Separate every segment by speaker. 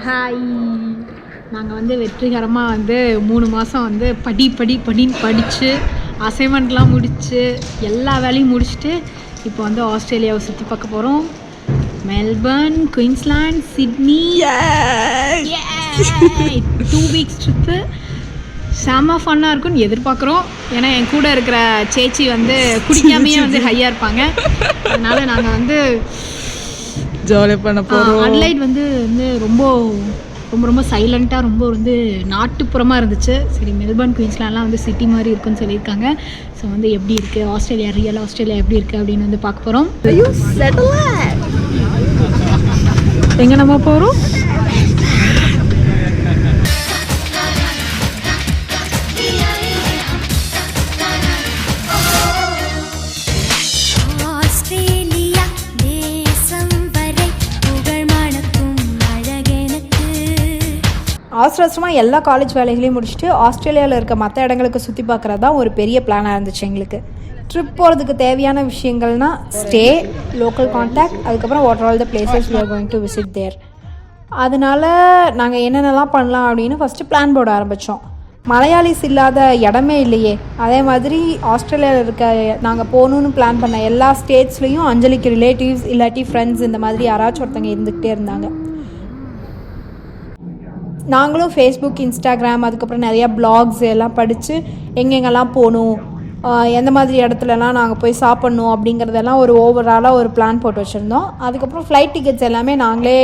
Speaker 1: Hi, நாங்கள் வந்து வெற்றிகரமாக வந்து 3 மாதம் வந்து படின்னு படித்து அசைன்மெண்ட்லாம் முடித்து எல்லா வேலையும் முடிச்சுட்டு இப்போ வந்து ஆஸ்திரேலியாவை சுற்றி பார்க்க போகிறோம். Melbourne, Queensland, Sydney. 2 weeks trip. செம்ம ஃபன்னாக இருக்கும்னு எதிர்பார்க்குறோம். ஏன்னா என் கூட இருக்கிற சேச்சி வந்து குடிக்காமையே வந்து ஹையாக இருப்பாங்க. அதனால் நாங்கள் வந்து
Speaker 2: ஜாலியாக பண்ண போகிறோம்.
Speaker 1: அட்லைட் வந்து ரொம்ப ரொம்ப ரொம்ப சைலண்ட்டாக ரொம்ப வந்து நாட்டுப்புறமாக இருந்துச்சு. சரி, மெல்பர்ன், குயின்ஸ்லாண்ட்லாம் வந்து சிட்டி மாதிரி இருக்குன்னு சொல்லியிருக்காங்க. ஸோ வந்து எப்படி இருக்குது ஆஸ்திரேலியா, ரியல் ஆஸ்திரேலியா எப்படி இருக்குது அப்படின்னு வந்து பார்க்க போகிறோம். எங்கே நம்ம போகிறோம்? அவசரமாக எல்லா காலேஜ் வேலைகளையும் முடிச்சுட்டு ஆஸ்திரேலியாவில் இருக்க மற்ற இடங்களுக்கு சுற்றி பார்க்குறது தான் ஒரு பெரிய பிளானாக இருந்துச்சு எங்களுக்கு. ட்ரிப் போகிறதுக்கு தேவையான விஷயங்கள்னால் ஸ்டே, லோக்கல் கான்டாக்ட், அதுக்கப்புறம் what all the places we are going to visit there. அதனால் நாங்கள் என்னென்னலாம் பண்ணலாம் அப்படின்னு ஃபஸ்ட்டு பிளான் போட ஆரம்பித்தோம். மலையாளிஸ் இல்லாத இடமே இல்லையே. அதே மாதிரி ஆஸ்திரேலியாவில் இருக்க நாங்கள் போகணுன்னு பிளான் பண்ண எல்லா ஸ்டேட்ஸ்லேயும் அஞ்சலிக்கு ரிலேட்டிவ்ஸ் இல்லாட்டி ஃப்ரெண்ட்ஸ் இந்த மாதிரி யாராச்சும் ஒருத்தங்க இருந்துக்கிட்டே இருந்தாங்க. நாங்களும் ஃபேஸ்புக், இன்ஸ்டாகிராம், அதுக்கப்புறம் நிறையா ப்ளாக்ஸ் எல்லாம் படித்து எங்கெங்கெல்லாம் போகணும், எந்த மாதிரி இடத்துலலாம் நாங்கள் போய் சாப்பிட்ணும் அப்படிங்கிறதெல்லாம் ஒரு ஓவராலாக ஒரு பிளான் போட்டு வச்சுருந்தோம். அதுக்கப்புறம் ஃப்ளைட் டிக்கெட்ஸ் எல்லாமே நாங்களே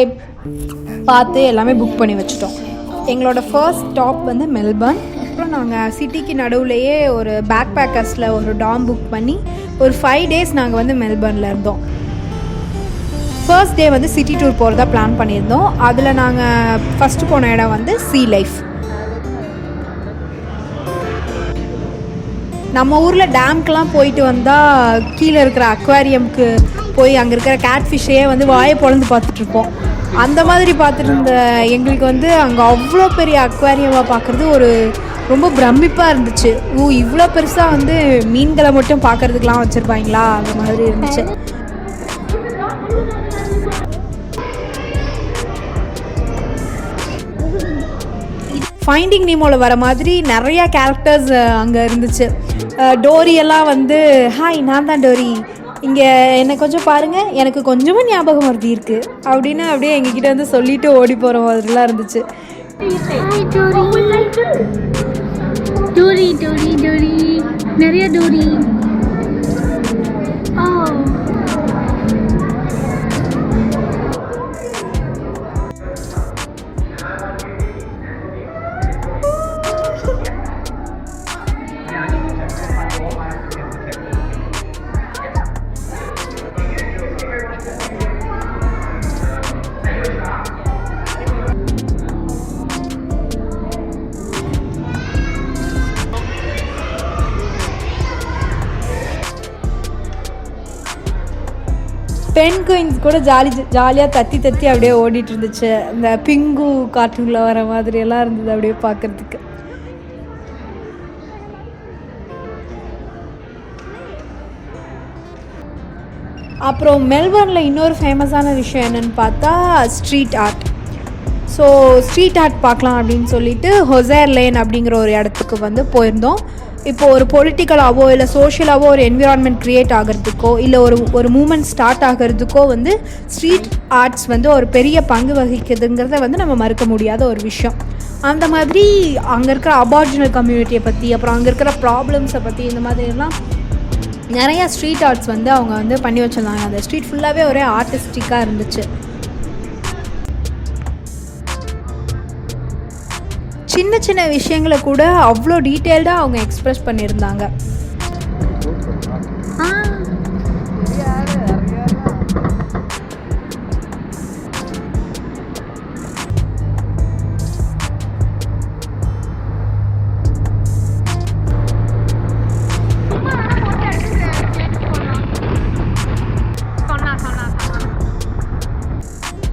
Speaker 1: பார்த்து எல்லாமே புக் பண்ணி வச்சுட்டோம். எங்களோட ஃபர்ஸ்ட் ஸ்டாப் வந்து மெல்பர்ன். அப்புறம் நாங்கள் சிட்டிக்கு நடுவுலையே ஒரு பேக் பேக்கர்ஸில் ஒரு டாம் புக் பண்ணி ஒரு 5 days நாங்கள் வந்து மெல்பர்னில் இருந்தோம். ஃபர்ஸ்ட் டே வந்து சிட்டி டூர் போகிறதா பிளான் பண்ணியிருந்தோம். அதில் நாங்கள் ஃபஸ்ட்டு போன இடம் வந்து சீ லைஃப். நம்ம ஊரில் டேம்க்கெலாம் போயிட்டு வந்தால் கீழே இருக்கிற அக்வாரியமுக்கு போய் அங்கே இருக்கிற கேட்ஃபிஷ்ஷையே வந்து வாயை பொழந்து பார்த்துட்ருப்போம். அந்த மாதிரி பார்த்துட்டு இருந்த எங்களுக்கு வந்து அங்கே அவ்வளோ பெரிய அக்வாரியமாக பார்க்குறது ஒரு ரொம்ப பிரமிப்பாக இருந்துச்சு. இவ்வளோ பெருசாக வந்து மீன்களை மட்டும் பார்க்குறதுக்கெலாம் வச்சுருப்பாங்களா, அந்த மாதிரி இருந்துச்சு. ஃபைண்டிங் நீமோவில் வர மாதிரி நிறையா கேரக்டர்ஸ் அங்கே இருந்துச்சு. டோரியெல்லாம் வந்து ஹாய், நான் தான் டோரி, இங்கே என்னை கொஞ்சம் பாருங்கள், எனக்கு கொஞ்சமும் ஞாபகம் வருது இருக்குது அப்படின்னு அப்படியே எங்ககிட்ட வந்து சொல்லிட்டு ஓடி போகிற மாதிரிலாம் இருந்துச்சு. டோரி டோரி டோரி, நிறைய டோரி. பென் குயின்ஸ் கூட ஜாலியாக தத்தி அப்படியே ஓடிட்டு இருந்துச்சு. இந்த பிங்கு கார்ட்டூனில் வர மாதிரியெல்லாம் இருந்தது அப்படியே பார்க்குறதுக்கு. அப்புறம் மெல்பர்னில் இன்னொரு ஃபேமஸான விஷயம் என்னென்னு பார்த்தா street art. So street art பார்க்கலாம் அப்படின்னு சொல்லிட்டு ஹொசேர் லேன் அப்படிங்கிற ஒரு இடத்துக்கு வந்து போயிருந்தோம். இப்போ ஒரு பொலிட்டிக்கலாவோ இல்லை சோஷியலாவோ ஒரு என்விரான்மெண்ட் க்ரியேட் ஆகிறதுக்கோ இல்லை ஒரு மூமெண்ட் ஸ்டார்ட் ஆகிறதுக்கோ வந்து ஸ்ட்ரீட் ஆர்ட்ஸ் வந்து ஒரு பெரிய பங்கு வகிக்குதுங்கிறத வந்து நம்ம மறுக்க முடியாத ஒரு விஷயம். அந்த மாதிரி அங்கே இருக்கிற அபார்ஜினல் கம்யூனிட்டியை பற்றி, அப்புறம் அங்கே இருக்கிற ப்ராப்ளம்ஸை பற்றி, இந்த மாதிரிலாம் நிறையா ஸ்ட்ரீட் ஆர்ட்ஸ் வந்து அவங்க வந்து பண்ணி வச்சுருந்தாங்க. அந்த ஸ்ட்ரீட் ஃபுல்லாகவே ஒரே ஆர்டிஸ்டிக்காக இருந்துச்சு. சின்ன சின்ன விஷயங்களை கூட அவ்வளோ டீட்டெயில்டாக அவங்க எக்ஸ்ப்ரெஸ் பண்ணியிருந்தாங்க.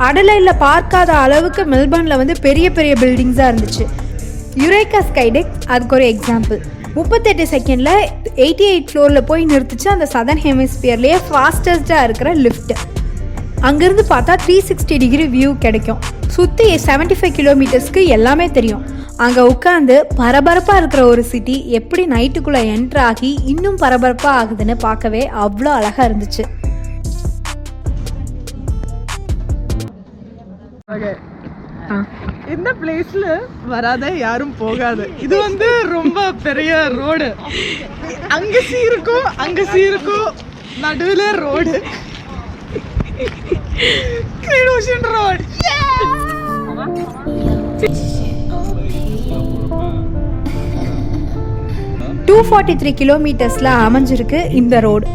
Speaker 1: அடலைடில் பார்க்காத அளவுக்கு மெல்பர்னில் வந்து பெரிய பெரிய பில்டிங்ஸாக இருந்துச்சு. யூரேகா ஸ்கைடெக் அதுக்கு ஒரு எக்ஸாம்பிள். 38 செகண்டில் 88 ஃப்ளோரில் போய் நிறுத்திச்சு அந்த சதர்ன் ஹெமிஸ்பியர்லேயே ஃபாஸ்டஸ்ட்டாக இருக்கிற லிஃப்ட். அங்கேருந்து பார்த்தா 360 டிகிரி வியூ கிடைக்கும். சுற்றி 75 கிலோமீட்டர்ஸ்க்கு எல்லாமே தெரியும். அங்கே உட்காந்து பரபரப்பாக இருக்கிற ஒரு சிட்டி எப்படி நைட்டுக்குள்ளே என்ட்ரு ஆகி இன்னும் பரபரப்பாக ஆகுதுன்னு பார்க்கவே அவ்வளோ அழகாக இருந்துச்சு.
Speaker 2: இந்த பிளேஸ்ல வராத யாரும் போகாது. இது வந்து ரொம்ப பெரிய ரோடு. அங்க சீருக்கும் நடுவுல ரோடு. Green ocean road.
Speaker 1: 243 கிலோமீட்டர்ஸில் அமைஞ்சிருக்கு இந்த road,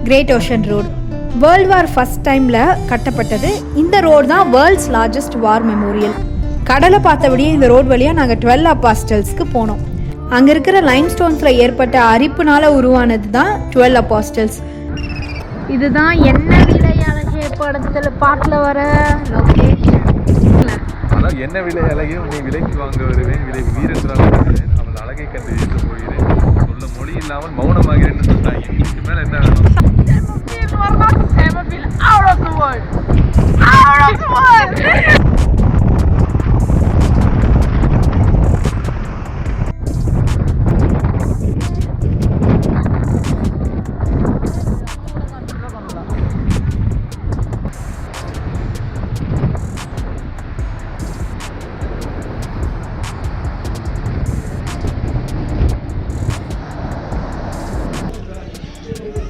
Speaker 1: great ocean road. World war first டைமில் கட்டப்பட்டது. இந்த ரோடு தான் வேர்ல்ட்ஸ் லார்ஜஸ்ட் வார் மெமோரியல். கடலை பார்த்தபடியே இந்த ரோடு வழியாக நாங்கள் 12 அப்பாஸ்டல்ஸ்க்கு போனோம். அங்கே இருக்கிற லைம்ஸ்டோன்ஸில் ஏற்பட்ட அரிப்புனால உருவானது தான் 12 அப்பாஸ்டல்ஸ். இதுதான் என்ன விலை அழகிய படத்தில் பாட்டில் வர லொகேஷன்.
Speaker 3: அதான் என்ன விலை அழகே உன்னை விலைக்கு வாங்க வருவேன், விலை வீரத்தினால் வருவேன், அவள் அழகை கண்டு ஏற்று போகிறேன், சொல்ல மொழி இல்லாமல் மௌனமாகிறேன்னு சொன்னாங்க. இதுக்கு மேலே என்ன வேணும்?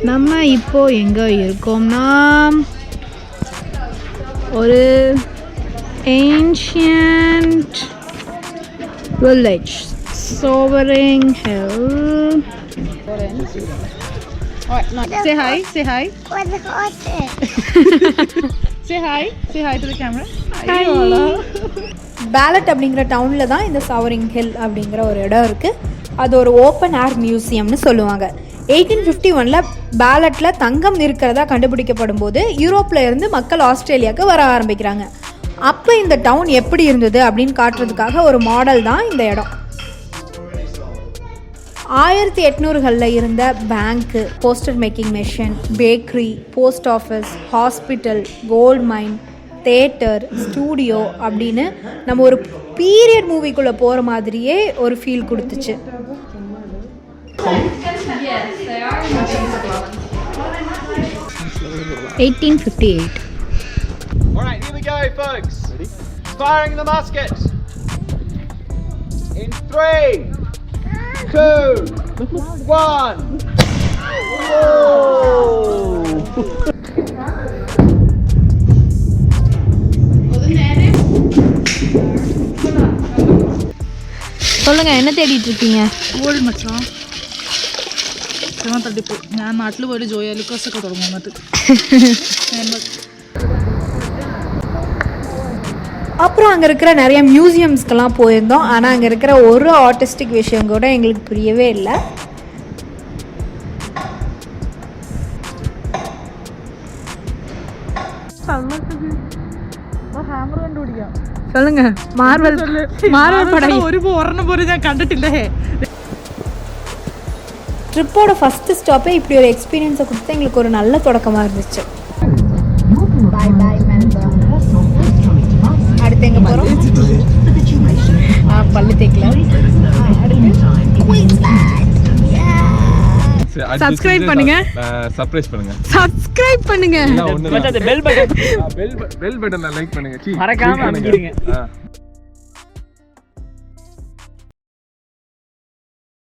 Speaker 1: நம்ம இப்போ எங்கே இருக்கோம்னா ஒரு ancient village, Sovereign Hill.
Speaker 2: Say hi. Say hi to the camera.
Speaker 1: பேலட் அப்படிங்கிற டவுனில் தான் இந்த சோவரிங் ஹில் அப்படிங்கிற ஒரு இடம் இருக்குது. அது ஒரு ஓப்பன் ஏர் மியூசியம்னு சொல்லுவாங்க. 1851 பேலட்டில் தங்கம் இருக்கிறதா கண்டுபிடிக்கப்படும் போது யூரோப்பில் இருந்து மக்கள் ஆஸ்திரேலியாவுக்கு வர ஆரம்பிக்கிறாங்க. அப்போ இந்த டவுன் எப்படி இருந்தது அப்படின்னு காட்டுறதுக்காக ஒரு மாடல் தான் இந்த இடம். 1800களில் இருந்த bank, poster making machine, bakery, post office, hospital, gold mine, theatre, studio அப்படின்னு நம்ம ஒரு பீரியட் மூவிக்குள்ளே போகிற மாதிரியே ஒரு ஃபீல் கொடுத்துச்சு.
Speaker 4: Yes, they are.
Speaker 1: 1858.
Speaker 5: All right, here we go, folks. Ready? Firing the musket. In 3, 2, 1.
Speaker 1: சொல்லுங்க, என்ன தேடிட்டு இருக்கீங்க?
Speaker 2: ഓൾഡ് മച്ചാൻ തട്ടിപ്പോ. ഞാൻ നാട്ടിൽ പോയിട്ട് ജോയി അലുക്കാസ് ഒക്കെ തുടങ്ങും. എന്നിട്ട്
Speaker 1: அப்புறம் அங்கே இருக்கிற நிறைய மியூசியம்ஸ்க்கெல்லாம் போயிருந்தோம். ஆனால் அங்கே இருக்கிற ஒரு ஆர்டிஸ்டிக் விஷயம் கூட எங்களுக்கு புரியவே இல்லை. சொல்லுங்க, மார்வல் படம்
Speaker 2: ഒരു ഒരെണ്ണം പോലും ഞാൻ കണ്ടിട്ടില്ലേ.
Speaker 1: ட்ரிப்போட ஃபஸ்ட்டு ஸ்டாப்பே இப்படி ஒரு எக்ஸ்பீரியன்ஸை கொடுத்து எங்களுக்கு ஒரு நல்ல தொடக்கமாக இருந்துச்சு. பாய் பாய் மெல்பர்ன். அடுத்து எங்கே போகிறோம்? பல்லு தேக்கல. சப்ஸ்கிரைப் பண்ணுங்க.
Speaker 3: சர்ப்ரைஸ் பண்ணுங்க.
Speaker 4: சப்ஸ்கிரைப் பண்ணுங்க.
Speaker 3: பெல் பட்டனை லைக் பண்ணுங்க. மறக்காம அமுக்கிடுங்க.